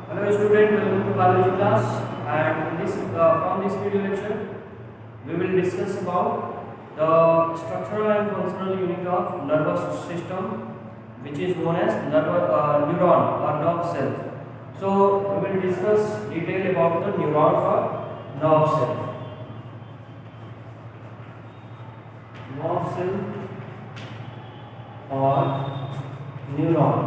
Hello student, welcome to biology class. And from this video lecture, we will discuss about the structural and functional unit of nervous system, which is known as neuron or nerve cells. So we will discuss detail about the neurons or nerve cell. Nerve cell or neuron.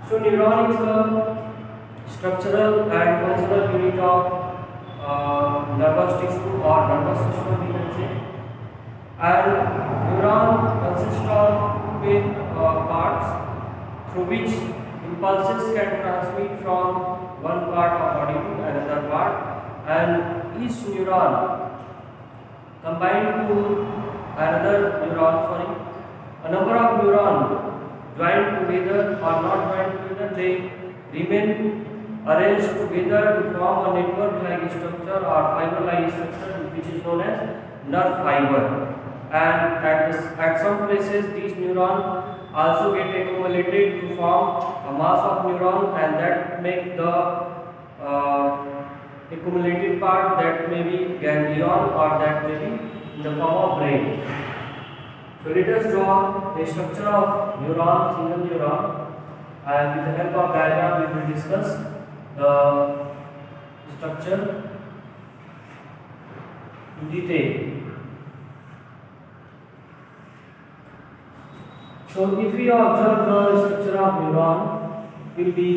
So neuron is the structural and functional unit of nervous tissue or nervous system, we can say. And neuron consists of two main parts through which impulses can transmit from one part of body to another part, and each neuron combined to another neuron, a number of neurons joined together or not joined together, they remain arranged together to form a network-like structure or fiber-like structure, which is known as nerve fiber. And at some places, these neurons also get accumulated to form a mass of neuron, and that make the accumulated part that may be ganglion or that may be in the form of brain. So let us draw the structure of neuron, single neuron, and with the help of diagram we will discuss the structure in detail. So if we observe the structure of neuron, it will be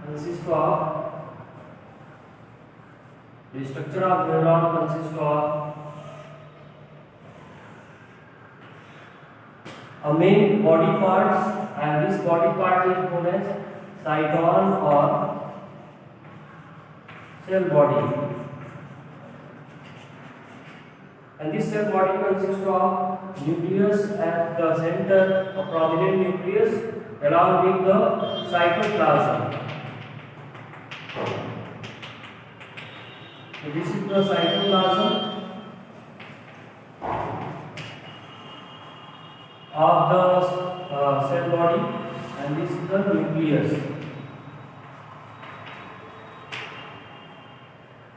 consist of the structure of neuron consists of a main body parts, and this body part is known as cytosol or cell body. And this cell body consists of nucleus at the center, a prominent nucleus along with the cytoplasm. So this is the cytoplasm of the cell body, and this is the nucleus.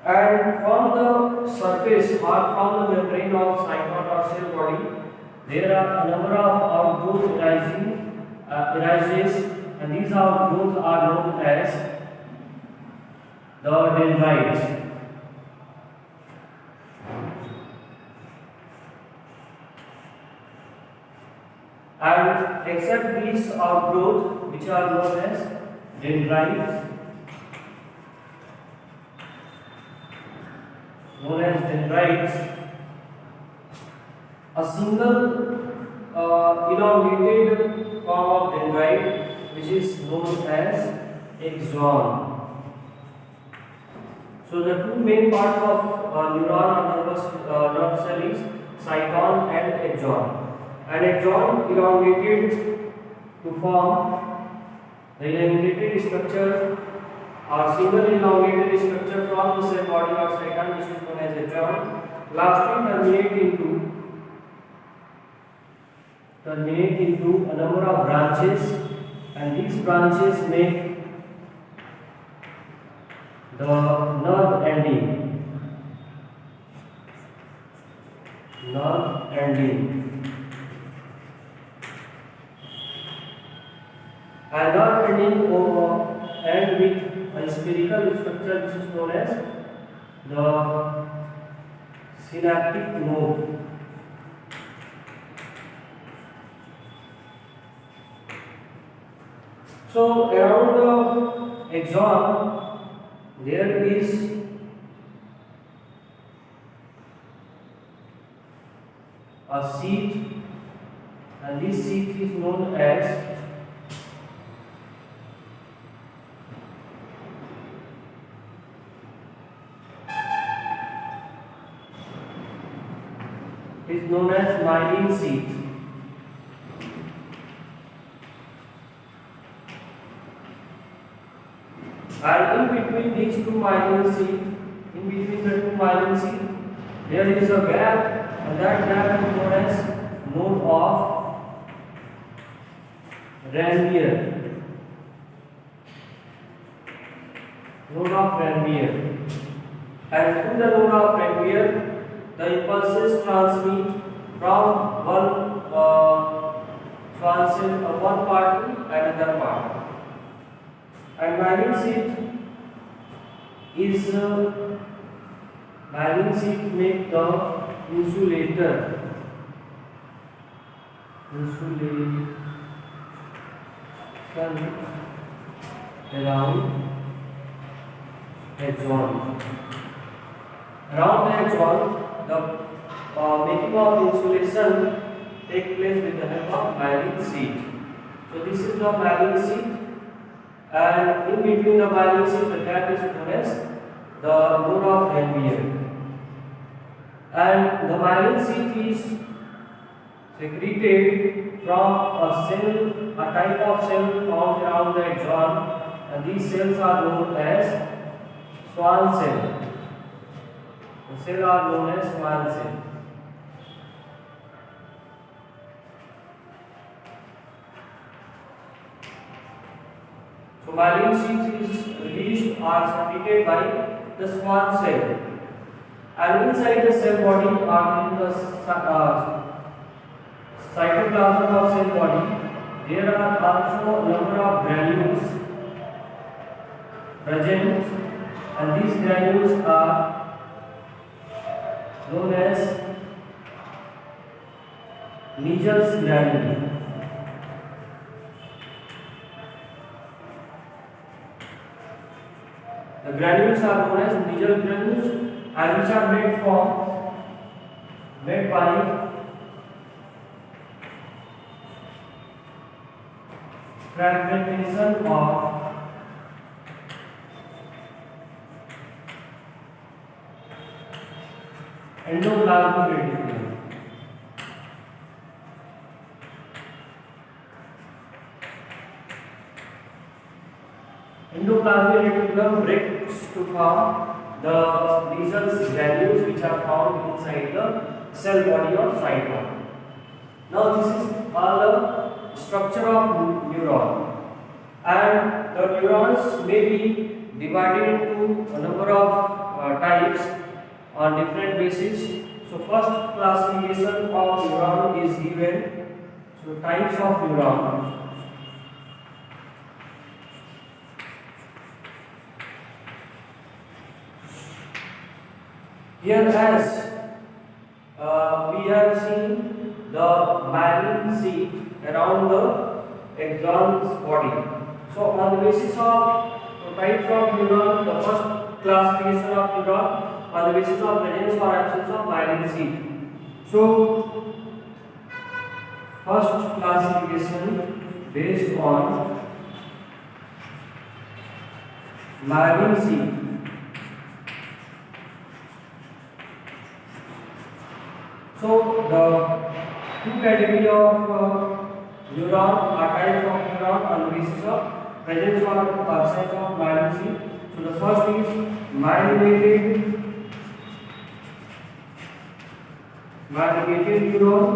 And from the surface or from the membrane of cytosol or cell body, there are a number of outgrowths arises, and these outgrowths are known as the dendrites. And except these outgrowths, which are known as dendrites, a single elongated form of dendrite, which is known as axon. So the two main parts of neuron or nerve cell is cyton and axon. An axon elongated to form the elongated structure or single elongated structure from the cell body or cyton, which is known as axon, lastly terminate into a number of branches, and these branches make the nerve ending. And nerve ending end with a spherical structure, which is known as the synaptic node. So around the axon there is a sheath, and this sheath is known as myelin sheath. And in between these two myelin sheath, there is a gap, and that gap is known as node of Ranvier, node of Ranvier. And through the node of Ranvier, the impulses transmit from one part to another part. And myelin sheath make the insulator insulation around axon. Around the axon, the making of insulation take place with the help of myelin sheath. So this is the myelin sheath, and in between the myelin sheath, the gap is known as the node of Ranvier. And the myelin sheath is secreted from a type of cell found around the axon, and these cells are known as Schwann cell. The cells are known as Schwann cell. So myelin sheath is released or secreted by the Schwann cell, and inside the cell body or in the cytoplasm of cell body, there are also a number of granules present, and these granules are known as Nigel's granule. The granules are known as Nigel granules, and which are made by fragmentation of endoplasmic reticulum. Endoplasmic reticulum breaks to form the Nigel's granules, which are found inside the cell body or cytoplasm. Now this is all the structure of neuron, and the neurons may be divided into a number of types on different bases. So first classification of neuron is given. So types of neuron. Here as we have seen the myelin sheath around the axon's body. So on the basis of types of neuron, the first classification of neuron on the basis of presence or absence of myelin sheath. So first classification based on myelin sheath. So the two category of neuron are types of neuron on the basis of presence or absence of myelin sheath. So the first is myelinated neuron,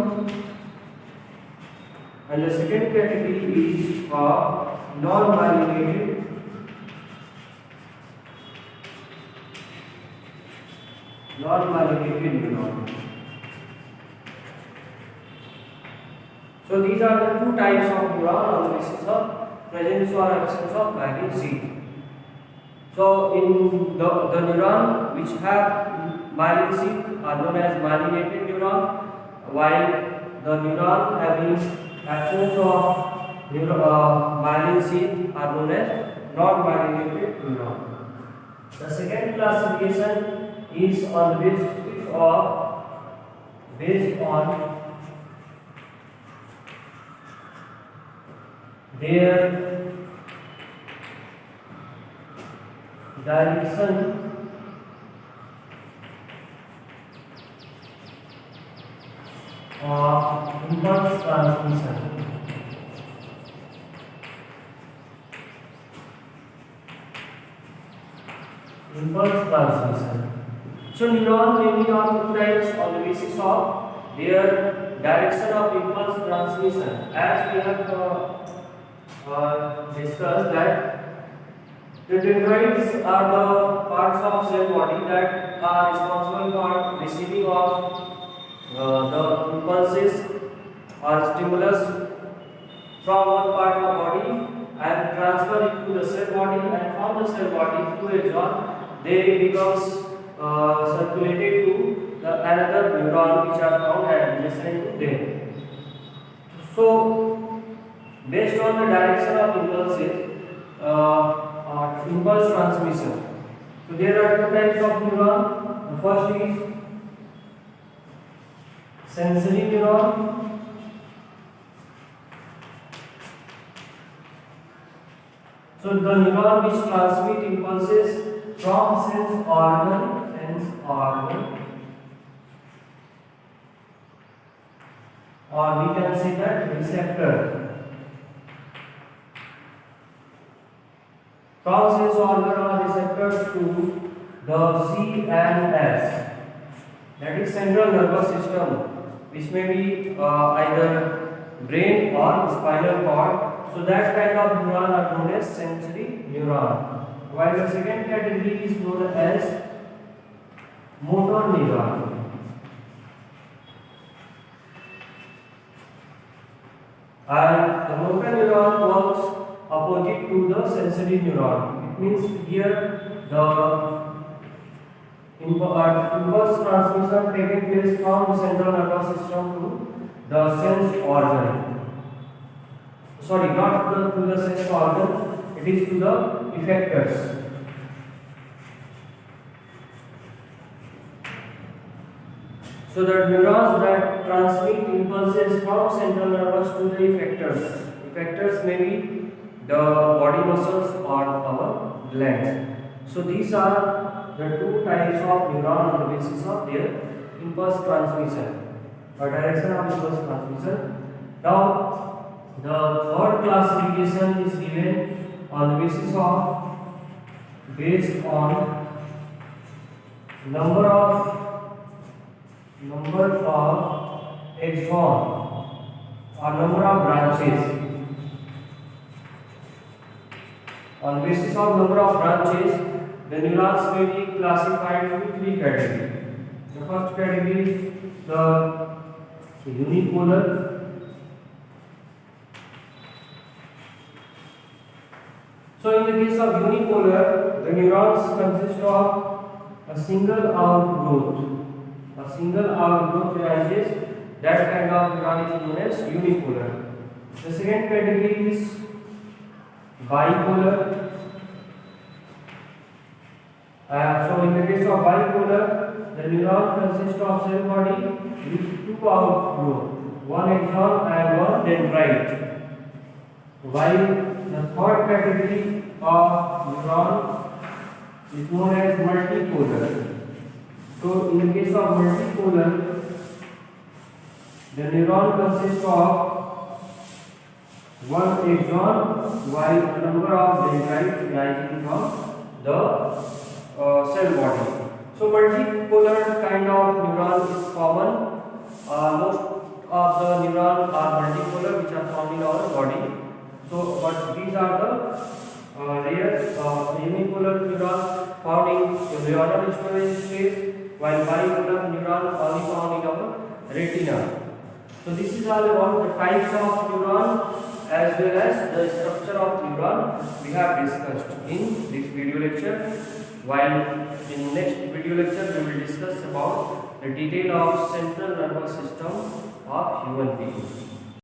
and the second category is non-myelinated neuron. So these are the two types of neuron on the basis of presence or absence of myelin sheath. So in the neuron which have myelin sheath are known as myelinated neuron, while the neuron having absence of myelin sheath are known as non-myelinated neuron. The second classification is on the basis of based on their direction of impulse transmission. So neuron may be of two types on the basis of their direction of impulse transmission. As we have discussed that the dendrites are the parts of cell body that are responsible for receiving of the impulses or stimulus from one part of body and transfer it to the cell body, and from the cell body through axon they becomes circulated to the another neuron which are found adjacent to them. So based on the direction of impulses, impulse transmission. So there are two types of neuron. The first is sensory neuron. So the neuron which transmit impulses from sense organ, or we can say that receptor. From sense organ or receptors to the C and S, that is central nervous system, which may be either brain or spinal cord. So that kind of neuron are known as sensory neuron. While the second category is known as motor neuron. And the motor neuron works opposite to the sensory neuron. It means here the impulse transmission taking place from the central nervous system to the sense organ. Sorry, not to the sense organ, it is to the effectors. So the neurons that transmit impulses from central nervous to the effectors. Effectors may be the body muscles or our glands. So these are the two types of neuron on the basis of their impulse transmission or direction of impulse transmission. Now the third classification is given on the basis of based on number of axon or number of branches. On basis of number of branches, the neurons may be classified into three categories. The first category is the unipolar. So in the case of unipolar, the neurons consist of a single outgrowth. A single outgrowth arises. That kind of neuron is known as unipolar. The second category is bipolar. So in the case of bipolar, the neuron consists of cell body with two outgrowth, one axon and one dendrite. While the third category of neuron is known as multipolar. So in the case of multipolar, the neuron consists of one axon while a number of dendrites arising from the cell body. So multipolar kind of neuron is common. Most of the neurons are multipolar, which are found in our body. So, but these are the rare unipolar neurons found in neuronal storage space, while bipolar neuron only found in our retina. So this is all about the types of neuron as well as the structure of neuron we have discussed in this video lecture. While in next video lecture we will discuss about the detail of central nervous system of human beings.